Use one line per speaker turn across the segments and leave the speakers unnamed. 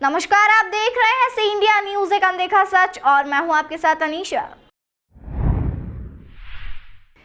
नमस्कार, आप देख रहे हैं सी इंडिया न्यूज, एक अनदेखा सच, और मैं हूं आपके साथ अनीशा।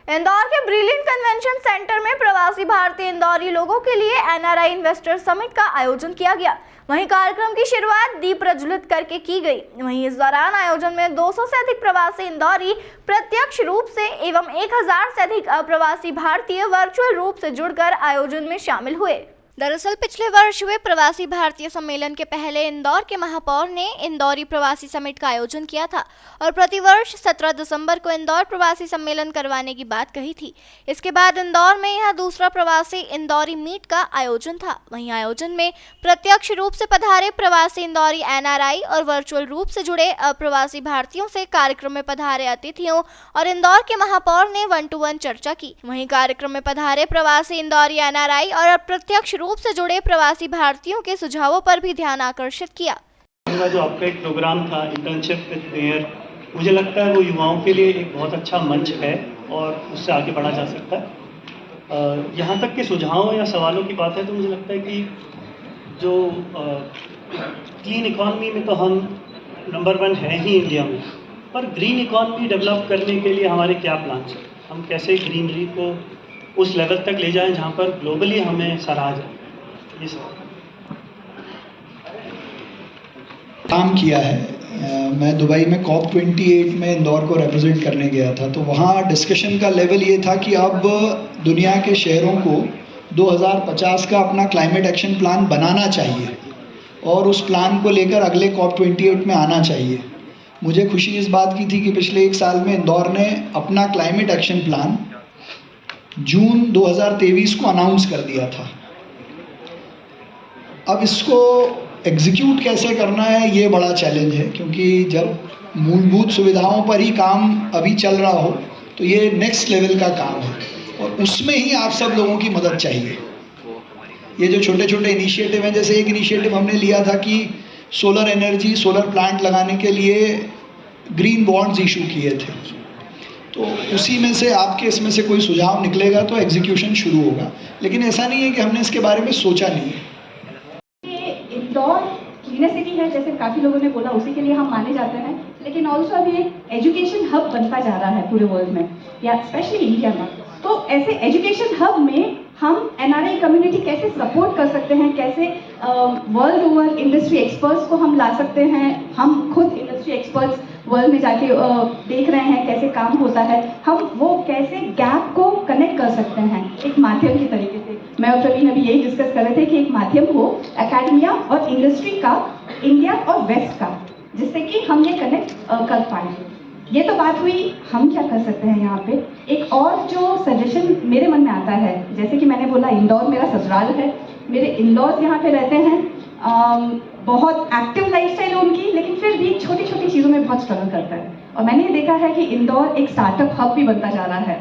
इंदौर के ब्रिलियंट कन्वेंशन सेंटर में प्रवासी भारतीय इंदौरी लोगों के लिए एनआरआई इन्वेस्टर समिट का आयोजन किया गया। वहीं कार्यक्रम की शुरुआत दीप प्रज्वलित करके की गई। वहीं इस दौरान आयोजन में 200 से अधिक प्रवासी इंदौरी प्रत्यक्ष रूप से एवं 1000 से अधिक अप्रवासी भारतीय वर्चुअल रूप से जुड़कर आयोजन में शामिल हुए। दरअसल पिछले वर्ष हुए प्रवासी भारतीय सम्मेलन के पहले इंदौर के महापौर ने इंदौरी प्रवासी समिट का आयोजन किया था और प्रतिवर्ष 17 दिसंबर को इंदौर प्रवासी सम्मेलन करवाने की बात कही थी। इसके बाद इंदौर में यह दूसरा प्रवासी इंदौरी मीट का आयोजन था। वहीं आयोजन में प्रत्यक्ष रूप से पधारे प्रवासी इंदौरी एनआरआई और वर्चुअल रूप से जुड़े अप्रवासी भारतीयों से कार्यक्रम में पधारे अतिथियों और इंदौर के महापौर ने 1-to-1 चर्चा की। वहीं कार्यक्रम में पधारे प्रवासी इंदौरी एनआरआई और अप्रत्यक्ष रूप से जुड़े प्रवासी भारतीयों के सुझावों पर भी ध्यान आकर्षित किया।
जो आपका एक प्रोग्राम था इंटर्नशिप विद मेयर, मुझे लगता है वो युवाओं के लिए एक बहुत अच्छा मंच है और उससे आगे बढ़ा जा सकता है। यहाँ तक के सुझावों या सवालों की बात है तो मुझे लगता है कि जो क्लीन इकॉनमी में तो हम नंबर 1 है ही इंडिया में, पर ग्रीन इकॉनमी डेवलप करने के लिए हमारे क्या प्लान हैं? हम कैसे ग्रीनरी को उस लेवल तक ले जाएं जहाँ पर ग्लोबली हमें सराहा जाए। ये सब
काम किया है। मैं दुबई में COP28 में इंदौर को रिप्रेजेंट करने गया था, तो वहाँ डिस्कशन का लेवल ये था कि अब दुनिया के शहरों को 2050 का अपना क्लाइमेट एक्शन प्लान बनाना चाहिए और उस प्लान को लेकर अगले COP28 में आना चाहिए। मुझे खुशी इस बात की थी कि पिछले 1 साल में इंदौर ने अपना क्लाइमेट एक्शन प्लान जून 2023 को अनाउंस कर दिया था। अब इसको एग्जीक्यूट कैसे करना है ये बड़ा चैलेंज है, क्योंकि जब मूलभूत सुविधाओं पर ही काम अभी चल रहा हो तो ये नेक्स्ट लेवल का काम है और उसमें ही आप सब लोगों की मदद चाहिए। ये जो छोटे छोटे इनिशिएटिव हैं, जैसे एक इनिशिएटिव हमने लिया था कि सोलर एनर्जी, सोलर प्लांट लगाने के लिए ग्रीन बॉन्ड्स इशू किए थे, तो उसी में से आपके इसमें से कोई सुझाव निकलेगा तो एग्जीक्यूशन शुरू होगा। लेकिन ऐसा नहीं है कि हमने इसके बारे में सोचा नहीं है।
इंदौर क्लीनर सिटी है, जैसे काफ़ी लोगों ने बोला, उसी के लिए हम माने जाते हैं, लेकिन ऑल्सो अभी एक एजुकेशन हब बनता जा रहा है पूरे वर्ल्ड में या स्पेशली इंडिया में। तो ऐसे एजुकेशन हब में हम एनआरआई कम्युनिटी कैसे सपोर्ट कर सकते हैं, कैसे वर्ल्ड ओवर इंडस्ट्री एक्सपर्ट्स को हम ला सकते हैं। हम खुद इंडस्ट्री एक्सपर्ट्स वर्ल्ड में जाके देख रहे हैं कैसे काम होता है, हम वो कैसे गैप को कनेक्ट कर सकते हैं एक माध्यम के तरीके से। मैं और प्रवीण अभी यही डिस्कस कर रहे थे कि एक माध्यम हो एकेडमिया और इंडस्ट्री का, इंडिया और वेस्ट का, जिससे कि हम ये कनेक्ट कर पाएँ। ये तो बात हुई हम क्या कर सकते हैं यहाँ पे। एक और जो सजेशन मेरे मन में आता है, जैसे कि मैंने बोला इंदौर मेरा ससुराल है, मेरे इन-लॉज यहाँ पे रहते हैं, बहुत एक्टिव लाइफस्टाइल है उनकी, लेकिन फिर भी छोटी छोटी चीज़ों में बहुत स्ट्रगल करता है। और मैंने ये देखा है कि इंदौर एक स्टार्टअप हब भी बनता जा रहा है।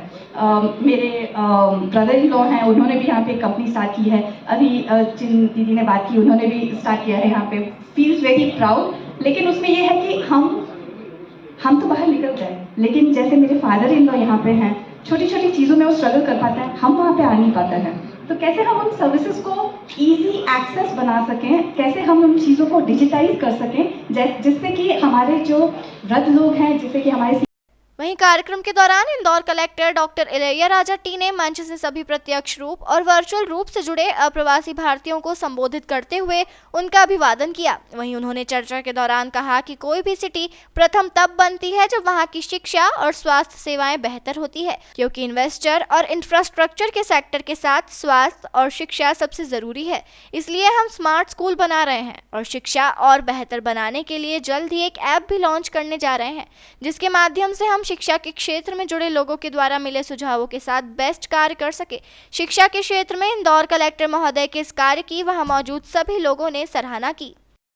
मेरे ब्रदर इन लॉ हैं, उन्होंने भी यहाँ पे एक कंपनी स्टार्ट की है। अभी जिन दीदी ने बात की उन्होंने भी स्टार्ट किया है यहाँ पे, फील्स वेरी प्राउड। लेकिन उसमें ये है कि हम तो बाहर निकल जाए, लेकिन जैसे मेरे फादर इन लॉ यहाँ पे हैं, छोटी छोटी चीज़ों में वो स्ट्रगल कर पाते हैं, हम वहाँ पे आ नहीं पाते हैं। तो कैसे हम उन सर्विसेज को इजी एक्सेस बना सकें, कैसे हम उन चीज़ों को डिजिटाइज कर सकें, जिससे कि हमारे जो वृद्ध लोग हैं, जिससे कि हमारे।
वहीं कार्यक्रम के दौरान Indore collector doctor Ilaiya Raja T ने मंच से सभी प्रत्यक्ष रूप और वर्चुअल रूप से जुड़े अप्रवासी भारतीयों को संबोधित करते हुए उनका अभिवादन किया। वहीं उन्होंने चर्चा के दौरान कहा कि कोई भी सिटी प्रथम तब बनती है जब वहां की शिक्षा और स्वास्थ्य सेवाएं बेहतर होती है, क्योंकि इन्वेस्टर और इंफ्रास्ट्रक्चर के सेक्टर के साथ स्वास्थ्य और शिक्षा सबसे जरूरी है। इसलिए हम स्मार्ट स्कूल बना रहे हैं और शिक्षा और बेहतर बनाने के लिए जल्द ही एक ऐप भी लॉन्च करने जा रहे हैं, जिसके माध्यम से हम शिक्षा के क्षेत्र में जुड़े लोगों के द्वारा मिले सुझावों के साथ बेस्ट कार्य कर सके। शिक्षा के क्षेत्र में इंदौर कलेक्टर महोदय के इस कार्य की वहां मौजूद सभी लोगों ने सराहना की।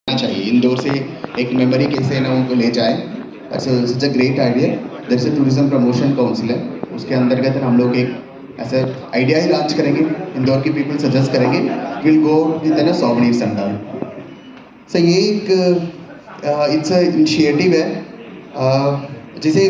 चाहिए इंदौर से एक मेमोरी कैसे ना उनको ले जाए, such a great idea. There is a tourism promotion council है, उसके अंतर्गत हम लोग एक ऐसा आइडिया ही लॉन्च करेंगे। इंदौर की पीपल सजेस्ट करेंगे, will go with an souvenir centre. So ये एक इट्स इनिशिएटिव है, जैसे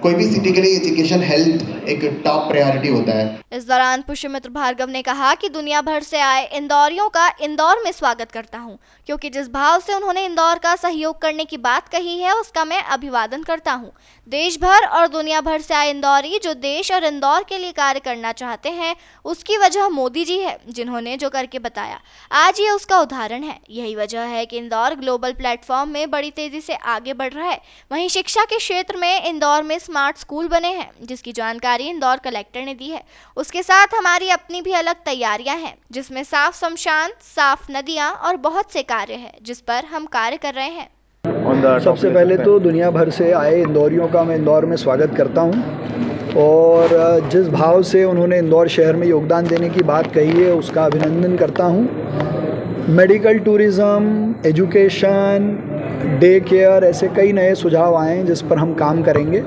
कोई भी सिटी के लिए एजुकेशन, हेल्थ एक टॉप प्रायोरिटी होता है।
इस दौरान पुष्यमित्र भार्गव ने कहा कि दुनिया भर से आए इंदौरियों का इंदौर में स्वागत करता हूं, क्योंकि जिस भाव से उन्होंने इंदौर का सहयोग करने की बात कही है उसका मैं अभिवादन करता हूं। देश भर और दुनिया भर से आए इंदौरी जो देश और इंदौर के लिए कार्य करना चाहते हैं, उसकी वजह मोदी जी है, जिन्होंने जो करके बताया आज ये उसका उदाहरण है। यही वजह है कि इंदौर ग्लोबल प्लेटफॉर्म में बड़ी तेजी से आगे बढ़ रहा है। वहीं शिक्षा के क्षेत्र में इंदौर में स्मार्ट स्कूल बने हैं, जिसकी जानकारी इंदौर कलेक्टर ने दी है। उसके साथ हमारी अपनी भी अलग तैयारियां हैं, जिसमें साफ शमशान, साफ नदियां और बहुत से कार्य हैं जिस पर हम कार्य कर रहे हैं।
सबसे पहले तो दुनिया भर से आए इंदौरियों का मैं इंदौर में स्वागत करता हूं और जिस भाव से उन्होंने इंदौर शहर में योगदान देने की बात कही है उसका अभिनंदन करता हूं। Medical tourism, education, day care, ऐसे कई नए सुझाव आए हैं जिस पर हम काम करेंगे,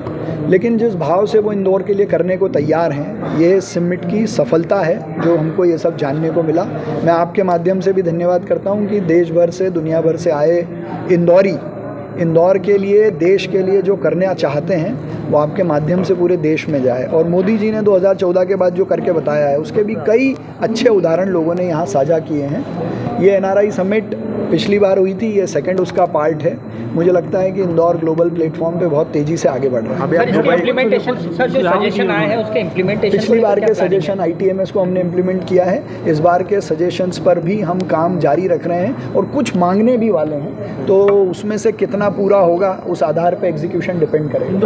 लेकिन जिस भाव से वो इंदौर के लिए करने को तैयार हैं, ये समिट की सफलता है जो हमको ये सब जानने को मिला। मैं आपके माध्यम से भी धन्यवाद करता हूँ कि देश भर से, दुनिया भर से आए इंदौरी इंदौर के लिए, देश के लिए जो करना चाहते हैं वो आपके माध्यम से पूरे देश में जाए। और मोदी जी ने 2014 के बाद जो करके बताया है उसके भी कई अच्छे उदाहरण लोगों ने यहाँ साझा किए हैं। ये एनआरआई समिट पिछली बार हुई थी, ये सेकंड उसका पार्ट है। मुझे लगता है कि इंदौर ग्लोबल प्लेटफॉर्म पे बहुत तेज़ी से आगे बढ़ रहा है। पिछली बार के सजेशन ITMS को हमने इम्प्लीमेंट किया है, इस बार के सजेशंस पर भी हम काम जारी रख रहे हैं और कुछ मांगने भी वाले हैं, तो उसमें से कितना पूरा होगा उस आधार पर एग्जीक्यूशन डिपेंड करेगा।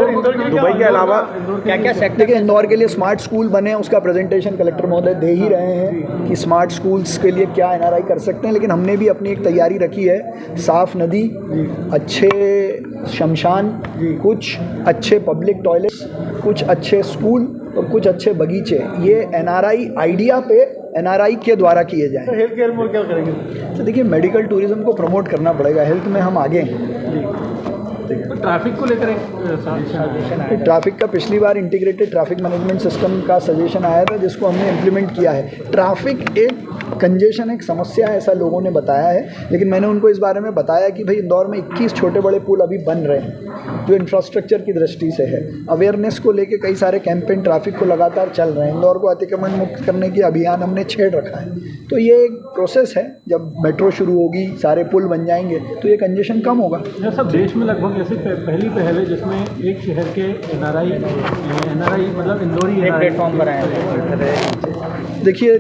दुबई के अलावा क्या सेक्टर,
देखिए इंदौर के लिए स्मार्ट स्कूल बने, उसका प्रेजेंटेशन कलेक्टर महोदय दे ही रहे हैं कि स्मार्ट स्कूल्स के लिए क्या NRI कर सकते हैं, लेकिन हमने भी अपनी एक तैयारी रखी है। साफ नदी, अच्छे शमशान, कुछ अच्छे पब्लिक टॉयलेट्स, कुछ अच्छे स्कूल और कुछ अच्छे बगीचे, ये NRI आइडिया पे NRI के द्वारा किए जाएं।
तो हेल्थ केयर में क्या करेंगे?
तो देखिए मेडिकल टूरिज्म को प्रमोट करना पड़ेगा, हेल्थ में हम आगे हैं।
तो ट्रैफिक को लेकर एक
ट्रैफिक का पिछली बार इंटीग्रेटेड ट्रैफिक मैनेजमेंट सिस्टम का सजेशन आया था जिसको हमने इम्प्लीमेंट किया है। ट्रैफिक एक कंजेशन, एक समस्या है ऐसा लोगों ने बताया है, लेकिन मैंने उनको इस बारे में बताया कि भाई इंदौर में 21 छोटे बड़े पुल अभी बन रहे हैं जो इंफ्रास्ट्रक्चर की दृष्टि से है। अवेयरनेस को लेके कई सारे कैंपेन ट्रैफिक को लगातार चल रहे हैं। इंदौर को अतिक्रमण मुक्त करने की अभियान हमने छेड़ रखा है, तो ये एक प्रोसेस है। जब मेट्रो शुरू होगी, सारे पुल बन जाएंगे तो ये कंजेशन कम होगा।
सब देश में लगभग ऐसे पहली पहल है जिसमें एक शहर के NRI मतलब इंदौरी प्लेटफॉर्म पर आए।
देखिए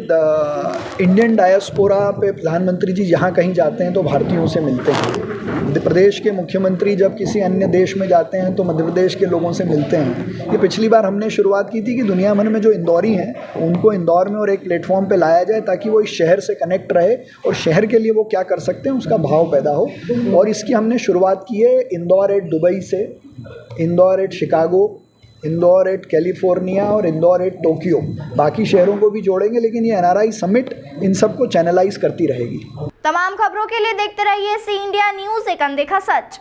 इंडियन डायस्पोरा पे प्रधानमंत्री जी जहाँ कहीं जाते हैं तो भारतीयों से मिलते हैं। मध्य प्रदेश के मुख्यमंत्री जब किसी अन्य देश में जाते हैं तो मध्य प्रदेश के लोगों से मिलते हैं। ये पिछली बार हमने शुरुआत की थी कि दुनिया भर में जो इंदौरी हैं उनको इंदौर में और एक प्लेटफॉर्म पे लाया जाए ताकि वो इस शहर से कनेक्ट रहे और शहर के लिए वो क्या कर सकते हैं उसका भाव पैदा हो। और इसकी हमने शुरुआत की है इंदौर एट दुबई से, Indore at Chicago, Indore at California और इंदौर एट टोक्यो। बाकी शहरों को भी जोड़ेंगे, लेकिन ये NRI समिट इन सबको चैनलाइज करती रहेगी।
तमाम खबरों के लिए देखते रहिए सी इंडिया न्यूज़, एक अनदेखा सच।